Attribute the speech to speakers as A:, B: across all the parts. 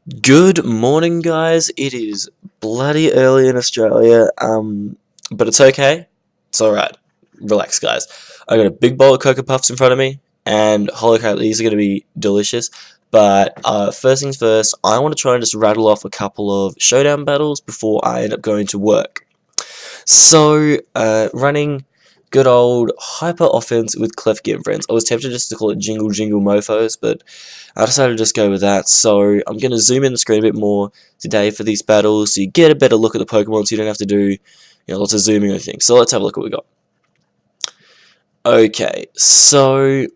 A: Good morning, guys. It is bloody early in Australia, but it's okay. It's alright. Relax, guys. I got a big bowl of Cocoa Puffs in front of me, and holy crap, these are going to be delicious. But first things first, I want to try and just rattle off a couple of showdown battles before I end up going to work. So, running good old hyper offense with Klefki and friends. I was tempted just to call it Jingle Jingle Mofos, but I decided to just go with that. So I'm going to zoom in the screen a bit more today for these battles, so you get a better look at the Pokemon, so you don't have to do lots of zooming and things. So let's have a look at what we got. Okay, so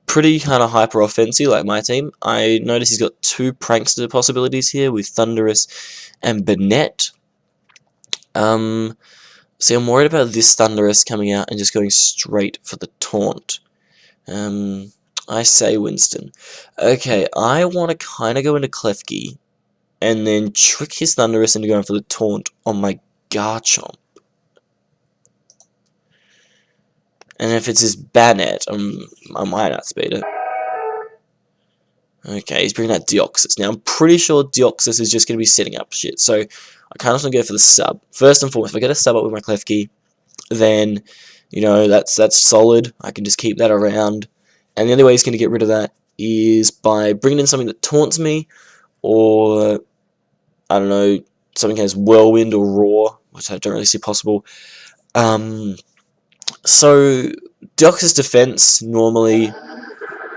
A: pretty kind of hyper offensive like my team. I notice he's got two prankster possibilities here with Thundurus and Bennett. See, I'm worried about this Thundurus coming out and just going straight for the taunt. I say Winston. Okay, I want to kind of go into Klefki and then trick his Thundurus into going for the taunt on my Garchomp. And if it's his Bennett, I might outspeed it. Okay, he's bringing out Deoxys. Now, I'm pretty sure Deoxys is just going to be setting up shit, so I kind of want to go for the sub. First and foremost, if I get a sub up with my Klefki, then, that's solid. I can just keep that around. And the only way he's going to get rid of that is by bringing in something that taunts me, or, I don't know, something that has Whirlwind or Roar, which I don't really see possible. So, Deoxys defense, normally...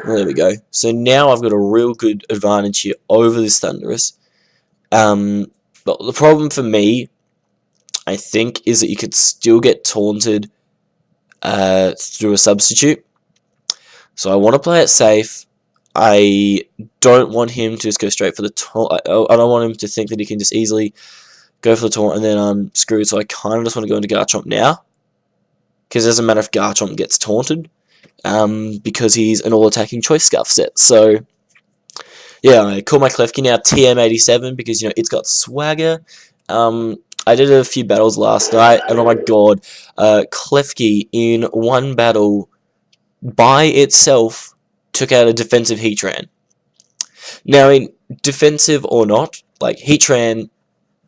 A: Well, there we go. So now I've got a real good advantage here over this Thundurus. But the problem for me, I think, is that you could still get taunted through a substitute. So I want to play it safe. I don't want him to just go straight for the taunt. I don't want him to think that he can just easily go for the taunt and then I'm screwed. So I kind of just want to go into Garchomp now. Because it doesn't matter if Garchomp gets taunted. Because he's an all-attacking choice scarf set. So, yeah, I call my Klefki now TM87 because, it's got swagger. I did a few battles last night, and oh my god, Klefki in one battle by itself took out a defensive Heatran. Now, defensive or not, like, Heatran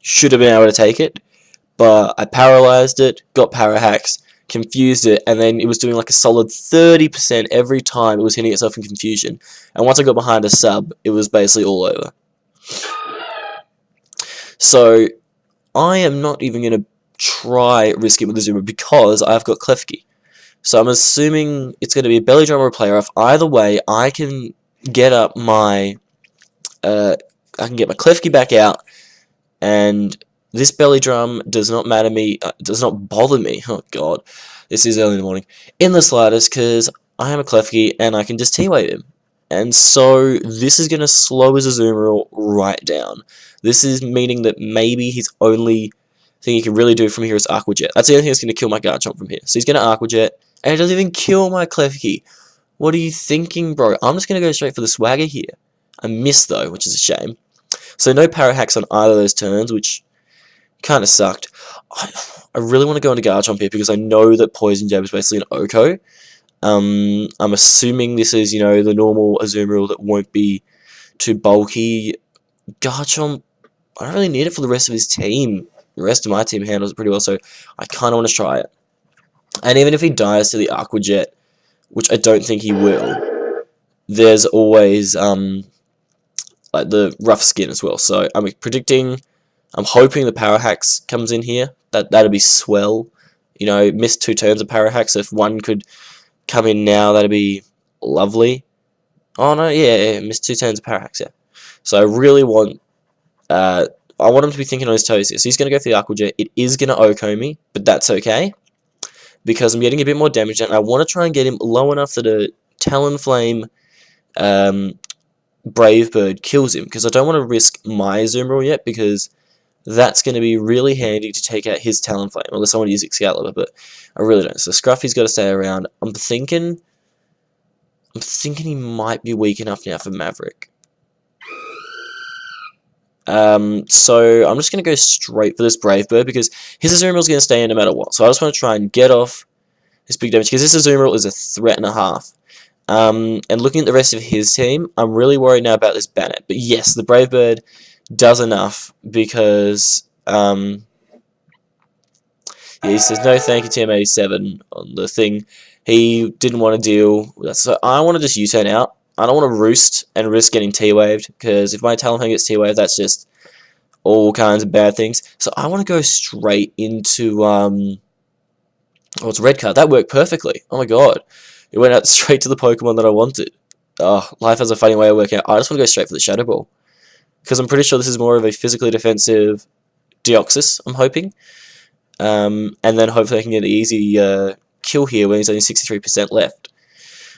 A: should have been able to take it, but I paralyzed it, got para hacks, confused it, and then it was doing like a solid 30% every time it was hitting itself in confusion. And once I got behind a sub, it was basically all over. So I am not even going to try risk it with the Zuma because I've got Klefki. So I'm assuming it's going to be a belly drum or a player off. Either way, I can get up my Klefki back out, and this belly drum does not bother me. Oh god, this is early in the morning. In the slightest, because I am a Klefki and I can just T-wave him. And so this is going to slow his Azumarill right down. This is meaning that maybe his only thing he can really do from here is Aqua Jet. That's the only thing that's going to kill my Garchomp from here. So he's going to Aqua Jet, and it doesn't even kill my Klefki. What are you thinking, bro? I'm just going to go straight for the swagger here. I missed though, which is a shame. So no para hacks on either of those turns, which kind of sucked. I really want to go into Garchomp here because I know that Poison Jab is basically an Oko. I'm assuming this is, the normal Azumarill that won't be too bulky. Garchomp, I don't really need it for the rest of his team. The rest of my team handles it pretty well, so I kind of want to try it. And even if he dies to the Aqua Jet, which I don't think he will, there's always like the rough skin as well. So I'm hoping the Power Hacks comes in here. That'd be swell. Missed 2 turns of Power Hacks. So if one could come in now, that'd be lovely. Oh no, yeah, missed 2 turns of Power Hacks, yeah. So I really want, I want him to be thinking on his toes here. So he's going to go for the Aqua Jet. It is going to Oko me, but that's okay. Because I'm getting a bit more damage, and I want to try and get him low enough that a Talonflame Brave Bird kills him. Because I don't want to risk my Azumarill yet, because that's going to be really handy to take out his Talonflame, unless I want to use Excalibur, but I really don't. So Scruffy's got to stay around. I'm thinking he might be weak enough now for Maverick. So I'm just going to go straight for this Brave Bird, because his Azumarill is going to stay in no matter what. So I just want to try and get off this big damage, because this Azumarill is a threat and a half. And looking at the rest of his team, I'm really worried now about this Bennett. But yes, the Brave Bird does enough because yeah, he says no thank you TM87 on the thing. He didn't want to deal with that. So I want to just U-turn out. I don't want to roost and risk getting T-waved, because if my Talonflame gets T-waved, that's just all kinds of bad things. So I want to go straight into oh, it's red card. That worked perfectly. Oh my god. It went out straight to the Pokemon that I wanted. Oh, life has a funny way of working out. I just want to go straight for the Shadow Ball, because I'm pretty sure this is more of a physically defensive Deoxys, I'm hoping. And then hopefully I can get an easy kill here when he's only 63% left.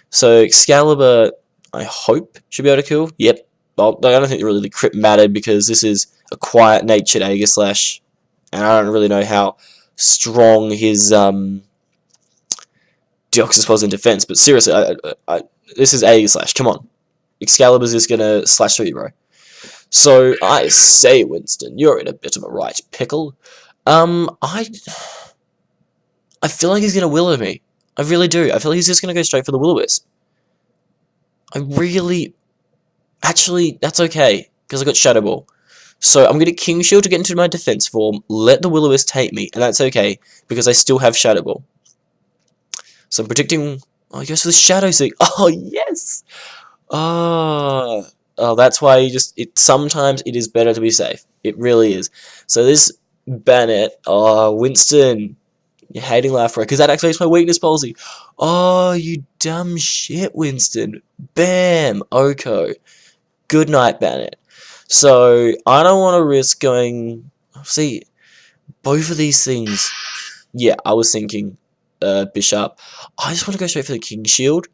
A: So Excalibur, I hope, should be able to kill. Yep. Well, I don't think really the crit mattered, because this is a quiet-natured Aegislash, and I don't really know how strong his Deoxys was in defense. But seriously, this is Aegislash. Come on. Excalibur's just going to slash through you, bro. So I say, Winston, you're in a bit of a right pickle. I feel like he's going to Willow me. I really do. I feel like he's just going to go straight for the Will-O-Wisp. Actually, that's okay, because I got Shadow Ball. So I'm going to King Shield to get into my defense form, let the Will-O-Wisp take me, and that's okay, because I still have Shadow Ball. So I'm predicting... Oh, he goes for the Shadow Seek. Oh, yes! Oh, that's why sometimes it is better to be safe. It really is. So this Bennett, Winston, you're hating life, right? Because that activates my weakness policy. Oh, you dumb shit, Winston. Bam, Oko. Good night, Bennett. So I don't want to risk going. See, both of these things. Yeah, I was thinking Bishop. I just want to go straight for the King Shield,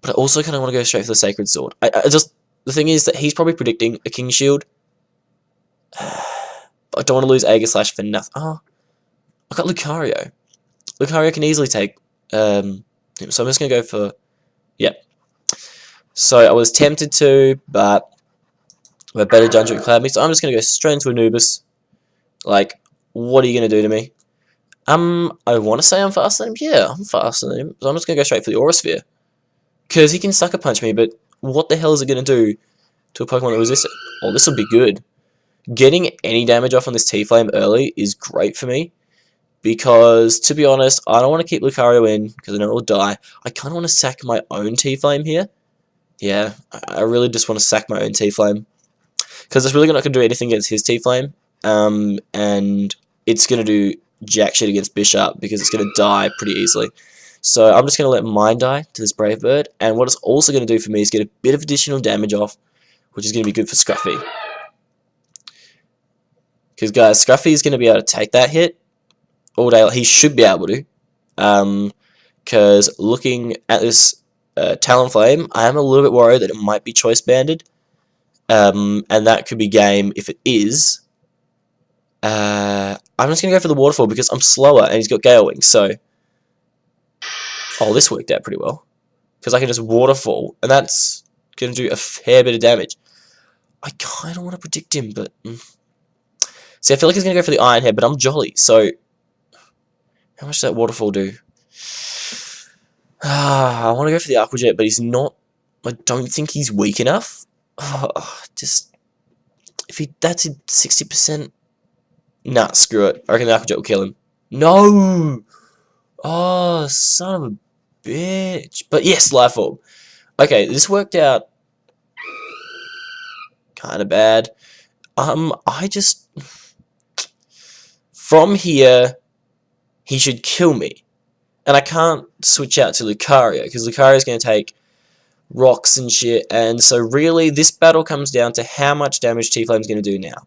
A: but I also kind of want to go straight for the Sacred Sword. The thing is that he's probably predicting a King Shield. I don't want to lose Aegislash for nothing. Oh, I got Lucario. Lucario can easily take. So I'm just gonna go for. Yep. So I was tempted to, but I better Dungeon Cloud me. So I'm just gonna go straight into Anubis. Like, what are you gonna do to me? I want to say I'm faster than him. Yeah, I'm faster than him. So I'm just gonna go straight for the Aura Sphere, because he can Sucker Punch me. But what the hell is it gonna do to a Pokemon that resists it? Oh, this will be good. Getting any damage off on this T-Flame early is great for me, because, to be honest, I don't want to keep Lucario in, because I know it'll die. I kind of want to sack my own T-Flame here. Yeah, I really just want to sack my own T-Flame, because it's really not going to do anything against his T-Flame, and it's going to do jack shit against Bishop, because it's going to die pretty easily. So I'm just going to let mine die to this Brave Bird, and what it's also going to do for me is get a bit of additional damage off, which is going to be good for Scruffy. Because, guys, Scruffy is going to be able to take that hit all day. He should be able to. Because looking at this Talonflame, I am a little bit worried that it might be Choice Banded. And that could be game if it is. I'm just going to go for the Waterfall because I'm slower and he's got Gale Wings. So, oh, this worked out pretty well. Because I can just Waterfall, and that's going to do a fair bit of damage. I kind of want to predict him, but... See, I feel like he's going to go for the Iron Head, but I'm Jolly, so... How much does that Waterfall do? I want to go for the Aqua Jet, but he's not... I don't think he's weak enough. Just... That's a 60%... Nah, screw it. I reckon the Aqua Jet will kill him. No! Oh, son of a bitch. But yes, Life Orb. Okay, this worked out... kind of bad. I just... From here, he should kill me. And I can't switch out to Lucario, because Lucario is going to take rocks and shit. And so really, this battle comes down to how much damage T-Flame's going to do now.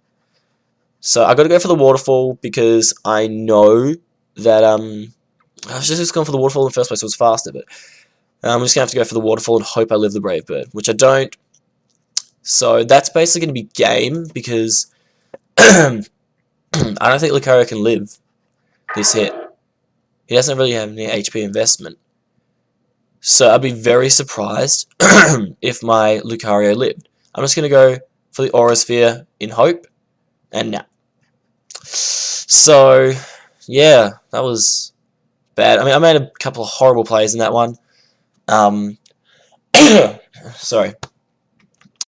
A: So I got to go for the Waterfall, because I know that... I was just going for the Waterfall in the first place, so it was faster. But I'm just going to have to go for the Waterfall and hope I live the Brave Bird, which I don't. So that's basically going to be game, because... I don't think Lucario can live this hit. He doesn't really have any HP investment. So I'd be very surprised if my Lucario lived. I'm just going to go for the Aura Sphere in hope. And now. So, yeah, that was bad. I mean, I made a couple of horrible plays in that one. Sorry.